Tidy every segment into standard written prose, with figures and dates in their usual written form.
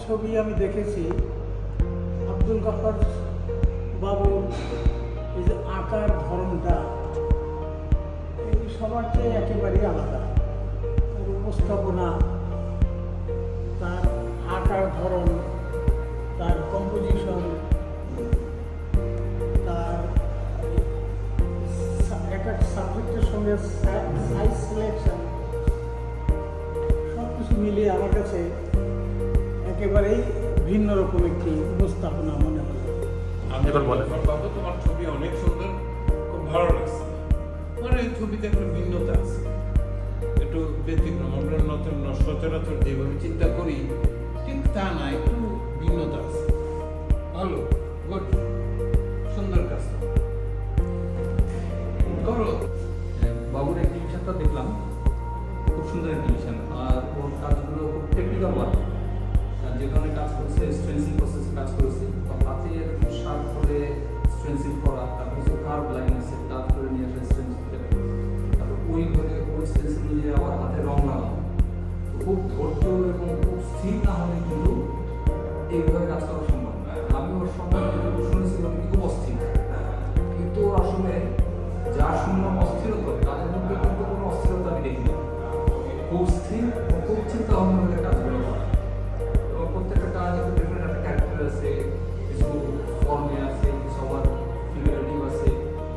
ছবি আমি দেখেছি আব্দুল গাফফার বাবুর এই যে আঁকার ধরনটা এই সবার চেয়ে একেবারেই আলাদা। তার উপস্থাপনা, তার আঁকার ধরন, তার কম্পোজিশন, তার এক এক সাবজেক্টের সঙ্গে সাইজ সিলেকশন, সব কিছু মিলিয়ে আমার কাছে একেবারেই ভিন্ন রকম একটি উপস্থাপনা মনে হলো। আমি এবার বলেন। বাবা, তোমার ছবি অনেক সুন্দর, খুব ভালো লাগছে। মানে এই ছবিতে একটা ভিন্নতা আছে, একটু ব্যতিক্রম। আমরা নতুন সচরাচর যেভাবে চিন্তা করি ঠিক তা না, একটু ভিন্নতা আছে। ভালো, গুড, সুন্দর কাজ করো। বাবুর অ্যাক্টিভিশনটা দেখলাম, খুব সুন্দর অ্যাক্টিভিশন। আর ওর কাজগুলো খুব টেকনিক্যাল ওয়ার্ক। যেখানে কাজ করছে স্ট্রেন্সিং প্রসেসে কাজ করেছে, হাতের শার্প করে স্ট্রেন্সিং করা, তারপর কিছু কার্ভ লাইন আছে কাজ করে নিয়ে আসে স্ট্রেন্সিং, তারপর ওইভাবে ওই স্ট্রেন্সিং নিয়ে আবার হাতে রং লাগানো। খুব ধৈর্য এবং খুব স্থির না হলে কিন্তু এইভাবে কাজ করা সম্ভব না। আমি ওর সম্বন্ধে শুনেছিলাম খুব অস্থির, কিন্তু ওর আসলে যা শুনলাম অস্থিরতা, তাদের মধ্যে কিন্তু কোনো অস্থিরতা আমি দেখি না। খুব স্থির, খুব চিন্তা ভাবনা করে কাজগুলো করে। এবং প্রত্যেকটা কাজ একটু ডিফারেন্ট একটা ক্যারেক্টার আছে, কিছু ফর্মে আছে, কিছু আবার ফিগারেটিভ আছে,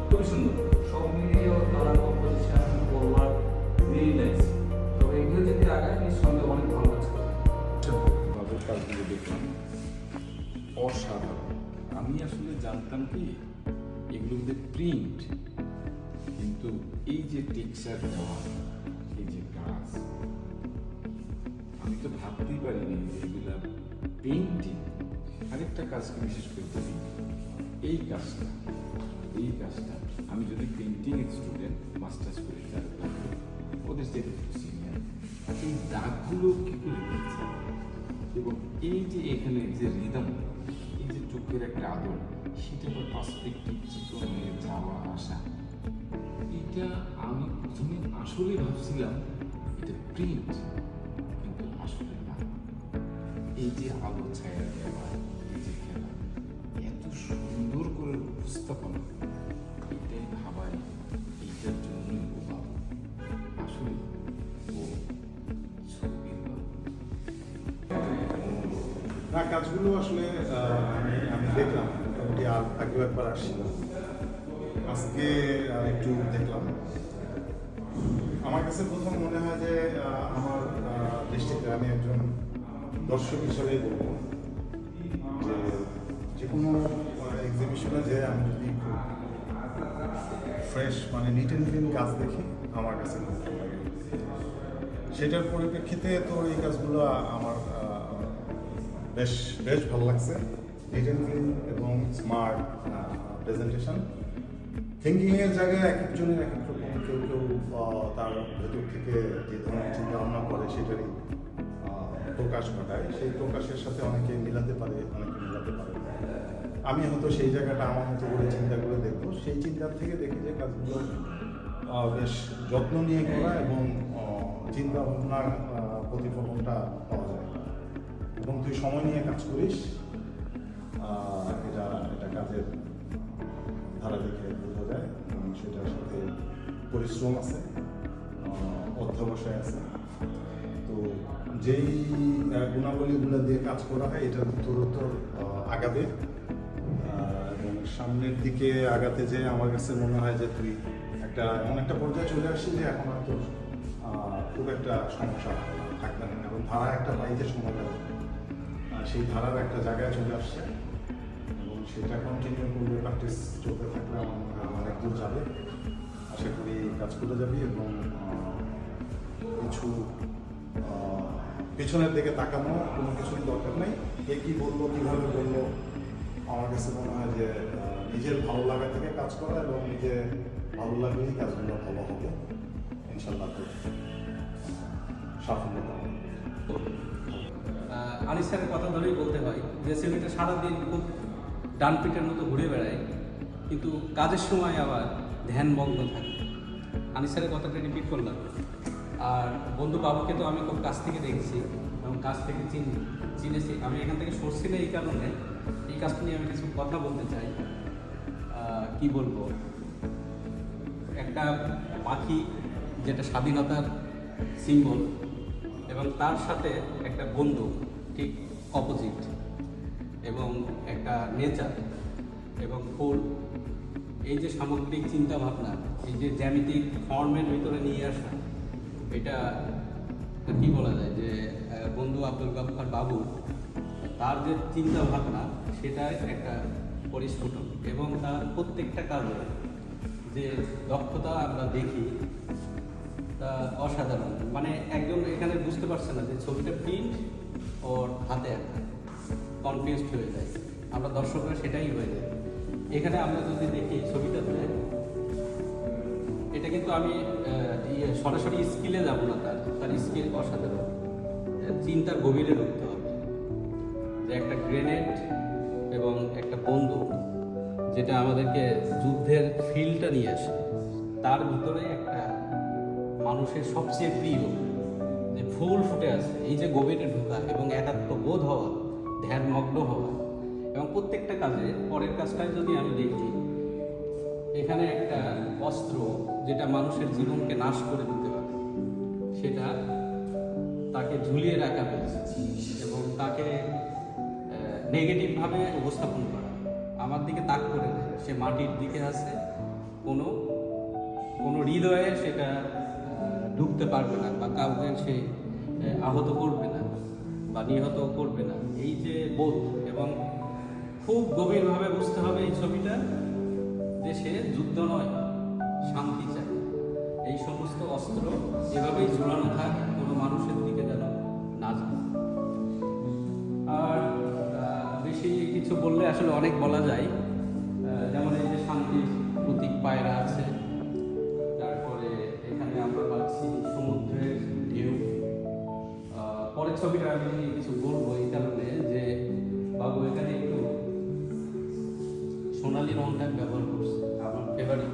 খুবই সুন্দর। সব মিলিয়ে ওর colour composition forward really nice. তবে এগুলো যদি আগায় নিঃসন্দেহে অনেক ভালো কাজ করে। বাবুর কাজগুলো দেখলাম অসাধারণ। আমি আসলে জানতাম কি এগুলো মধ্যে প্রিন্ট, কিন্তু এই যে টেক্সচার দেওয়া, এই যে কাজ, আমি তো ভাবতেই পারিনি যে এগুলা পেইন্টিং। আরেকটা কাজকে বিশেষ করে বলি, এই কাজটা আমি যদি পেইন্টিং স্টুডেন্ট মাস্টার্স করে ওদের যে সিনিয়র, এই দাগগুলো কি করে দিচ্ছে, এবং এই যে এখানে যে রিদম, এই যে চোখের একটা আদর, সেটা আবার পার্সপেক্টিভ চিত্রণে যাওয়া আসা, এটা আমি প্রথমে আসলে ভাবছিলাম এটা প্রিন্ট, কিন্তু আসলে না। এই যে আলো ছায়া দেওয়া, এই যে খেলা, এত সুন্দর করে উপস্থাপনা, এটাই ভাবাই এইটার জন্যই ও বাবু। আসলে ও ছবির বাবু। না, কাজগুলো আসলে আমি দেখলাম মোটামুটি, আর আগেও একবার আসছিলাম, আজকে একটু দেখলাম। আমার কাছে প্রথম মনে হয় যে আমার দৃষ্টিতে আমি একজন দর্শক হিসেবেই বলবো যে কোনো এক্সিবিশনে যে আমি যদি একটু ফ্রেশ মানে নিট অ্যান্ড ক্লিন কাজ দেখি, আমার কাছে খুব ভালো লাগে। সেটার পরিপ্রেক্ষিতে তো এই কাজগুলো আমার বেশ ভালো লাগছে। নিট অ্যান্ড ক্লিন এবং স্মার্ট প্রেজেন্টেশন। থিঙ্কিংয়ের জায়গায় এক একজনের এক এক রকম, কেউ তার ভেতর থেকে যে ধরনের চিন্তা ভাবনা করে সেটারই প্রকাশ ঘটায়। সেই প্রকাশের সাথে অনেকে মিলাতে পারে, অনেকে মিলাতে পারে না। আমি হয়তো সেই জায়গাটা আমার মতো করে চিন্তা করে দেখবো, সেই চিন্তার থেকে দেখি যে কাজগুলো বেশ যত্ন নিয়ে করা এবং চিন্তা ভাবনার প্রতিফলনটা পাওয়া যায়। এবং তুই সময় নিয়ে কাজ করিস, এটা কাজের ধারা দেখে বোঝা যায়। এবং সেটার সাথে পরিশ্রম আছে, অধ্যবসায় আছে। তো যেই গুণাবলীগুলো দিয়ে কাজ করা হয়, এটা উত্তরোত্তর আগাবে। এবং সামনের দিকে আগাতে যে আমার কাছে মনে হয় যে তুই এমন একটা পর্যায়ে চলে আসছি যে এখন আর তোর খুব একটা সমস্যা থাকবে না, এবং ধারা একটা পাইতে সময় লাগবে। সেই ধারার একটা জায়গায় চলে আসছে, এবং সেটা কন্টিনিউ করলে, প্র্যাকটিস চলতে থাকলে আমার মনে হয় অনেক দূর যাবে। আশা করি কাজ করে যাবি, এবং কিছু পেছনের দিকে তাকানো কোনো কিছুই দরকার নেই। কে কী বললো, কীভাবে বললো, আমার কাছে মনে হয় যে নিজের ভালো লাগা থেকে কাজ করা, এবং নিজের ভালো লাগলেই কাজগুলো ভালো হবে ইনশাল্লাহ। সাফল্য পাবো। আনিস স্যারের কথা ধরেই বলতে হয় যে ছেলেটা সারাদিন খুব ডান পিঠের মতো ঘুরে বেড়ায়, কিন্তু কাজের সময় আবার ধ্যানমগ্ন থাকে। আনিস স্যারের কথাটা রিপিট করলাম। আর বন্ধু বাবুকে তো আমি খুব কাছ থেকে দেখেছি, এবং কাজ থেকে চিনেছি। আমি এখান থেকে সরছি না এই কারণে, এই কাজটা নিয়ে আমি কিছু কথা বলতে চাই। কি বলবো, একটা পাখি যেটা স্বাধীনতার সিম্বল এবং তার সাথে একটা বন্দুক ঠিক অপোজিট, এবং একটা নেচার এবং ফুল, এই যে সামগ্রিক চিন্তা ভাবনা, এই যে জ্যামিতিক ফর্মের ভিতরে নিয়ে আসা, এটা কি বলা যায় যে বন্ধু আব্দুল গফফার বাবু তার যে চিন্তা ভাবনা সেটা একটা পরিস্ফুটন, এবং তার প্রত্যেকটা কাজে যে দক্ষতা আমরা দেখি তা অসাধারণ। মানে একজন এখানে বুঝতে পারছে না যে ছবিটা প্রিন্ট ওর হাতে আঁকা, কনফিউজড হয়ে যায়। আমরা দর্শকরা সেটাই হয়ে যায়। এখানে আমরা যদি দেখি ছবিটাতে, এটা কিন্তু আমি সরাসরি স্কিলে যাব না, তার স্কিল অসাধারণ। চিন্তার গভীরে ঢুকতে হবে যে একটা গ্রেনেড এবং একটা বন্দুক যেটা আমাদেরকে যুদ্ধের ফিল্ডটা নিয়ে আসে, তার ভিতরে একটা মানুষের সবচেয়ে প্রিয় যে ফুল ফুটে আছে, এই যে গভীরে ঢোকা এবং একাত্মবোধ হওয়া, ধ্যানমগ্ন হওয়া, এবং প্রত্যেকটা কাজে পরের কাজটায় যদি আমি দেখি, এখানে একটা অস্ত্র যেটা মানুষের জীবনকে নাশ করে দিতে পারে, সেটা তাকে ঝুলিয়ে রাখা হয়েছে এবং তাকে নেগেটিভভাবে উপস্থাপন করা, আমার দিকে তাক করে দেয়, সে মাটির দিকে আছে, কোনো হৃদয়ে সেটা ঢুকতে পারবে না বা কাউকে সে আহত করবে না বা নিহত করবে না, এই যে বোধ। এবং খুব গভীরভাবে বুঝতে হবে এই ছবিটা যে সে যুদ্ধ নয়, শান্তি চায়। এই সমস্ত অস্ত্র এভাবেই ঝুলানো থাক, কোনো মানুষের দিকে যেন না যায়। আর বেশি কিছু বললে আসলে অনেক বলা যায়, যেমন এই যে শান্তির প্রতীক পায়রা আছে, তারপরে এখানে আমরা পাচ্ছি সমুদ্রের ঢেউ। পরের ছবিটা আমি কিছু বলবো এই কারণে যে বাবু এখানে একটু সোনালি রংটা ব্যবহার করছে, আমার ফেভারিট।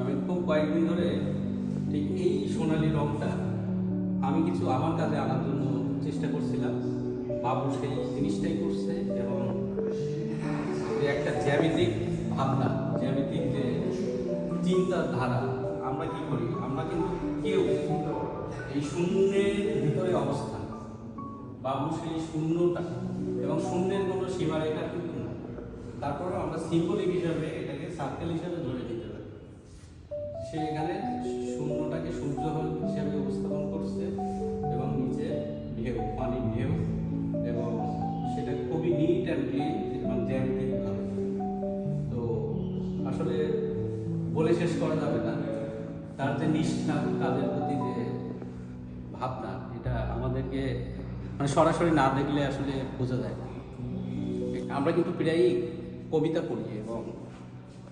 আমি খুব কয়েকদিন ধরে ঠিক এই সোনালি রংটা আমি কিছু আমার কাজে আনার জন্য চেষ্টা করছিলাম, বাবু সেই জিনিসটাই করছে। এবং একটা জ্যামিতিক ভাবনা, জ্যামিতিক যে চিন্তাধারা, আমরা কি করি, আমরা কিন্তু কেউ এই শূন্যের ভিতরে অবস্থান, বাবু সেই শূন্যটা এবং শূন্যের কোনো সীমারেখা কিন্তু না, তারপরে আমরা সিম্বলিক হিসাবে এটাকে সার্কেল হিসাবে ধরে নিতে পারি। সে এখানে শূন্যটাকে সূর্য হিসাবে উপস্থাপন করছে এবং নিচে ঢেউ, পানির ঢেউ, এবং সেটা খুবই নিট অ্যান্ড ক্লিন এবং জ্যামিতিকভাবে। তো আসলে বলে শেষ করা যাবে না, তার যে নিষ্ঠা, কাজের প্রতি যে ভাবনা, এটা আমাদেরকে মানে সরাসরি না দেখলে আসলে বোঝা যায় না। আমরা কিন্তু প্রায়ই কবিতা পড়ি এবং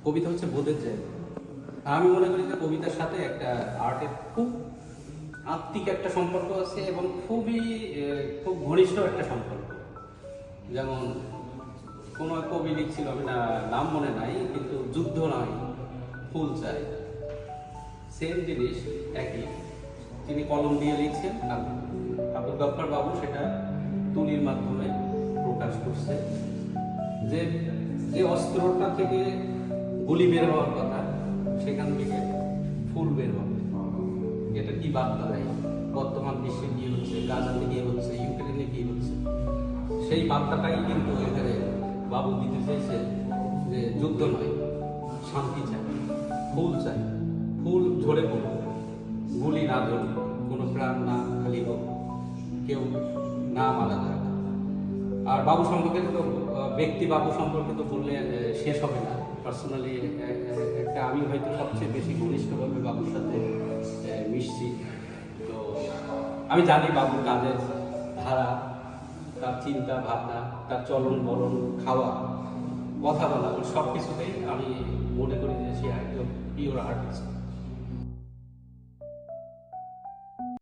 কবিতা হচ্ছে বোধের জায়গা। আমি মনে করি যে কবিতার সাথে একটা আর্টের খুব আত্মিক একটা সম্পর্ক আছে এবং খুব ঘনিষ্ঠ একটা সম্পর্ক। যেমন কোনো কবি লিখছিল, আমি নাম মনে নাই, কিন্তু যুদ্ধ নয় ফুল চাই, সেম জিনিস একই, তিনি কলম দিয়ে লিখছেন, আর আব্দুল গফফার বাবু সেটা তুলির মাধ্যমে প্রকাশ করছে। যে যে অস্ত্রটা থেকে গুলি বের হওয়ার কথা, সেখান থেকে ফুল বের হবে। এটা কি বার্তা দেয়, বর্তমান বিশ্বে কি হচ্ছে, গাজাতে কি হচ্ছে, ইউক্রেনে কি হচ্ছে, সেই বার্তাটাই কিন্তু এখানে বাবু দিতে চেয়েছে যে যুদ্ধ নয়, শান্তি চাই, ফুল চাই, ফুল ঝরে পড়ুক, গুলি না ধরুক, কোনো প্রাণ না খালি হোক, কেউ না মারা যাক। আর বাবু সম্পর্কে তো ব্যক্তি বাবু সম্পর্কে তো বললে শেষ হবে না। পার্সোনালি একটা আমি হয়তো সবচেয়ে বেশি ঘনিষ্ঠভাবে বাবুর সাথে মিশছি, তো আমি জানি বাবুর কাজের ধারা, তার চিন্তা ভাবনা, তার চলন বলন, খাওয়া, কথা বলা, সব কিছুতেই আমি মনে করি যে সে একজন পিওর আর্টিস্ট।